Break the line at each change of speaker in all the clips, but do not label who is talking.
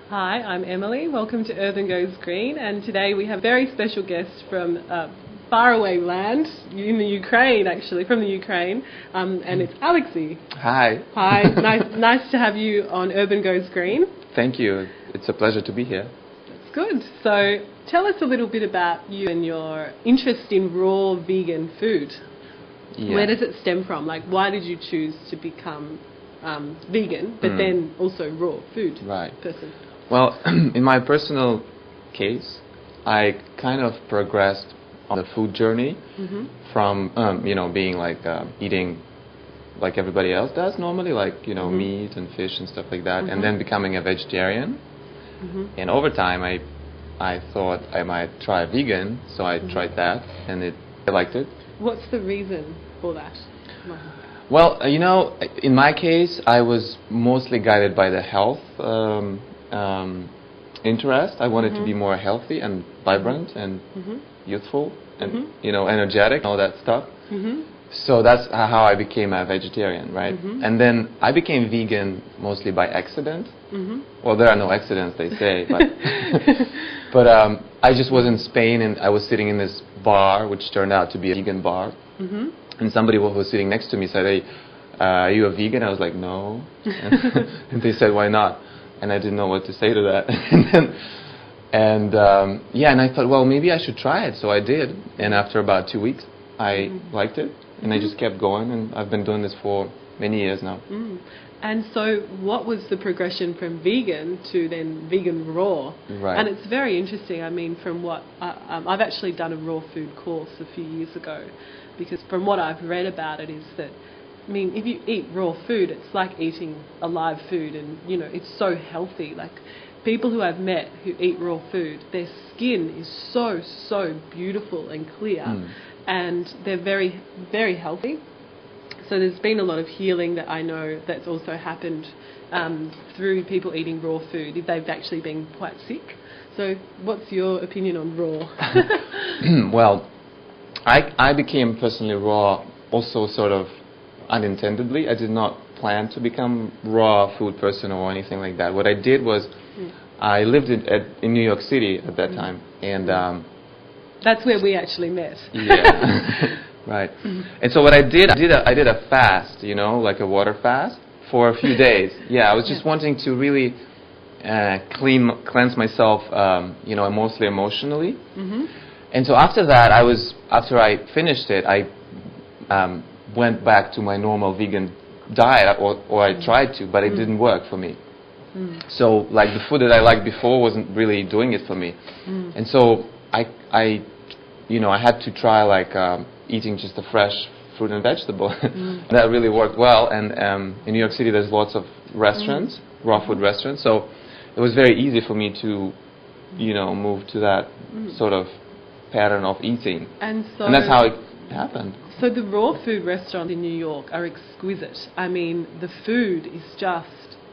Hi, I'm Emily. Welcome to Earth and Goes Green, and today we have a very special guest from faraway land in the Ukraine, actually, from the Ukraine, and it's Alexei.
Hi.
Hi, nice to have you on Urban Goes Green.
Thank you. It's a pleasure to be here.
That's good. So tell us a little bit about you and your interest in raw vegan food.
Yeah.
Where does it stem from? Like, why did you choose to become vegan, but then also raw food person?
Well, in my personal case, I kind of progressed on the food journey from, being like eating like everybody else does normally, like, meat and fish and stuff like that, and then becoming a vegetarian. And over time, I thought I might try vegan, so I tried that, and I liked it.
What's the reason for that?
Well, in my case, I was mostly guided by the health interest. I wanted to be more healthy and vibrant and youthful and, energetic, all that stuff. So that's how I became a vegetarian, right? And then I became vegan mostly by accident. Well, there are no accidents, they say, but but I just was in Spain, and I was sitting in this bar, which turned out to be a vegan bar. And somebody who was sitting next to me said, "Hey, are you a vegan?" I was like, "No." And they said, "Why not?" And I didn't know what to say to that. and I thought, well, maybe I should try it. So I did. And after about 2 weeks, I liked it. And I just kept going. And I've been doing this for many years now.
And so what was the progression from vegan to then vegan raw?
Right.
And it's very interesting. I mean, from what I've actually done a raw food course a few years ago, because from what I've read about it is that, I mean, if you eat raw food, it's like eating alive food, and, it's so healthy. Like, people who I've met who eat raw food, their skin is so beautiful and clear, and they're very, very healthy. So there's been a lot of healing that I know that's also happened through people eating raw food if they've actually been quite sick. So what's your opinion on raw?
Well, I became personally raw also sort of unintendedly. I did not plan to become raw food person or anything like that. What I did was I lived in New York City at that time, and
that's where we actually met.
Yeah. Right. And so what I did a fast, like a water fast for a few days. Yeah, I was just wanting to really cleanse myself, mostly emotionally. And so after that, after I finished it, I went back to my normal vegan diet, or I tried to, but it didn't work for me. So, like, the food that I liked before wasn't really doing it for me. And so I had to try, like, eating just a fresh fruit and vegetable. That really worked well. And in New York City, there's lots of restaurants, raw food restaurants. So it was very easy for me to, move to that sort of pattern of eating. And that's how it happened.
So the raw food restaurants in New York are exquisite. I mean, the food is just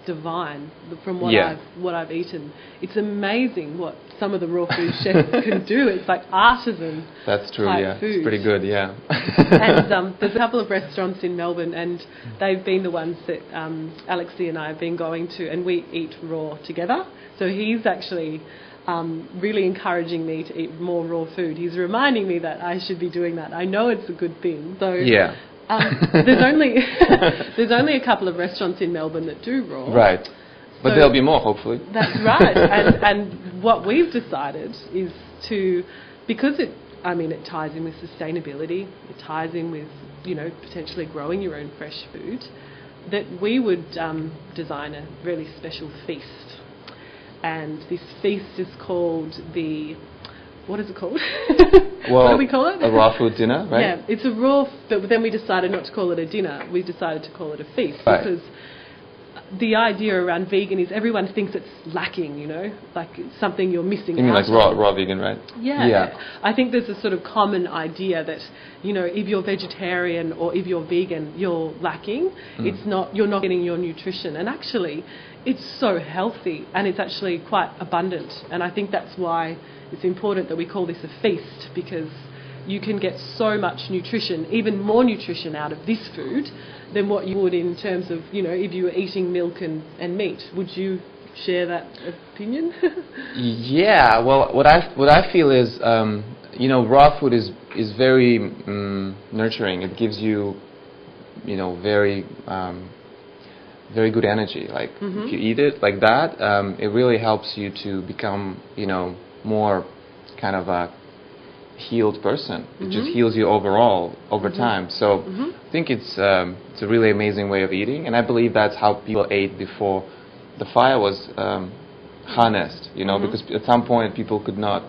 divine from what I've eaten. It's amazing what some of the raw food chefs can do. It's like artisan. That's true.
Yeah,
food.
It's pretty good. Yeah.
And there's a couple of restaurants in Melbourne, and they've been the ones that Alexei and I have been going to, and we eat raw together. So he's actually really encouraging me to eat more raw food. He's reminding me that I should be doing that. I know it's a good thing. So
yeah.
There's only a couple of restaurants in Melbourne that do raw.
Right. But there'll be more, hopefully.
That's right. And what we've decided is to, because it ties in with sustainability, it ties in with, potentially growing your own fresh food, that we would design a really special feast. And this feast is called what is it called?
Well,
what do we call it?
A raw food dinner, right?
Yeah, it's a raw, but then we decided not to call it a dinner. We decided to call it a feast, because the idea around vegan is everyone thinks it's lacking, like it's something you're missing.
You mean like raw vegan, right?
Yeah. I think there's a sort of common idea that, if you're vegetarian or if you're vegan, you're lacking. You're not getting your nutrition. And actually, it's so healthy, and it's actually quite abundant. And I think that's why it's important that we call this a feast, because you can get so much nutrition, even more nutrition out of this food than what you would in terms of, if you were eating milk and meat. Would you share that opinion?
Yeah. Well, what I feel is, raw food is very nurturing. It gives you, very good energy. Like if you eat it like that, it really helps you to become, more kind of a healed person. It just heals you overall over time. So I think it's a really amazing way of eating, and I believe that's how people ate before the fire was harnessed. Because at some point people could not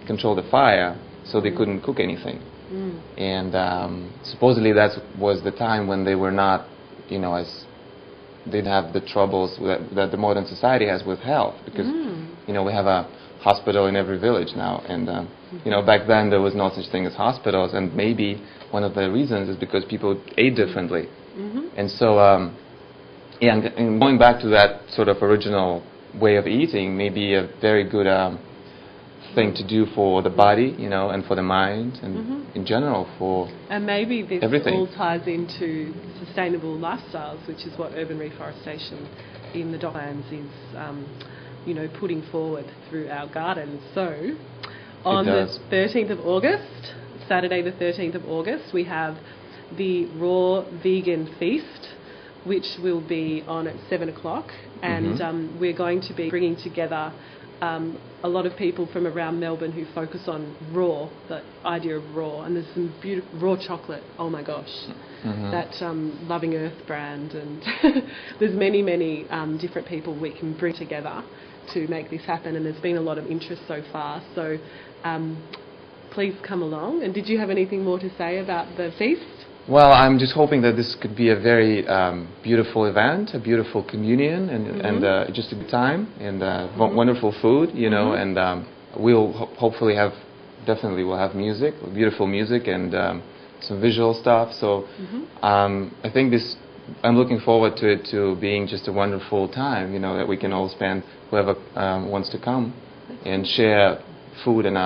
control the fire, so they couldn't cook anything. And supposedly that was the time when they were not, as didn't have the troubles that the modern society has with health, because we have a hospital in every village now, and back then there was no such thing as hospitals, and maybe one of the reasons is because people ate differently. And so and going back to that sort of original way of eating may be a very good thing to do for the body, and for the mind, and in general for
and maybe this
everything.
All ties into sustainable lifestyles, which is what urban reforestation in the Docklands is putting forward through our gardens. So on the 13th of August, Saturday the 13th of August, we have the Raw Vegan Feast, which will be on at 7 o'clock, and we're going to be bringing together a lot of people from around Melbourne who focus on raw, the idea of raw, and there's some beautiful raw chocolate, oh my gosh, that Loving Earth brand, and there's many different people we can bring together to make this happen, and there's been a lot of interest so far, so please come along. And did you have anything more to say about the feast?
Well, I'm just hoping that this could be a very beautiful event, a beautiful communion, and just a good time, and wonderful food, and we'll hopefully we'll have music, beautiful music, and some visual stuff. So I think I'm looking forward to it to being just a wonderful time, that we can all spend, whoever wants to come, and share food and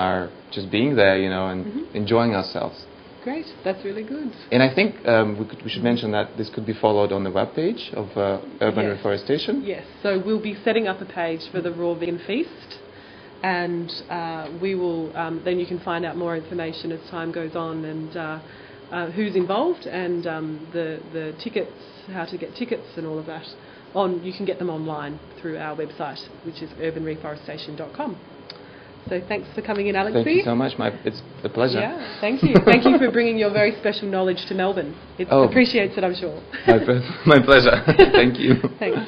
just being there, and enjoying ourselves.
Great, that's really good.
And I think we should mention that this could be followed on the webpage of Urban Reforestation. Yes,
so we'll be setting up a page for the Raw Vegan Feast, and we will then you can find out more information as time goes on, and who's involved, and the tickets, how to get tickets and all of that. You can get them online through our website, which is urbanreforestation.com. So thanks for coming in, Alexi.
Thank you so much. It's a pleasure.
Yeah, thank you. Thank you for bringing your very special knowledge to Melbourne. It appreciates it, I'm sure.
My pleasure. Thank you.
Thanks.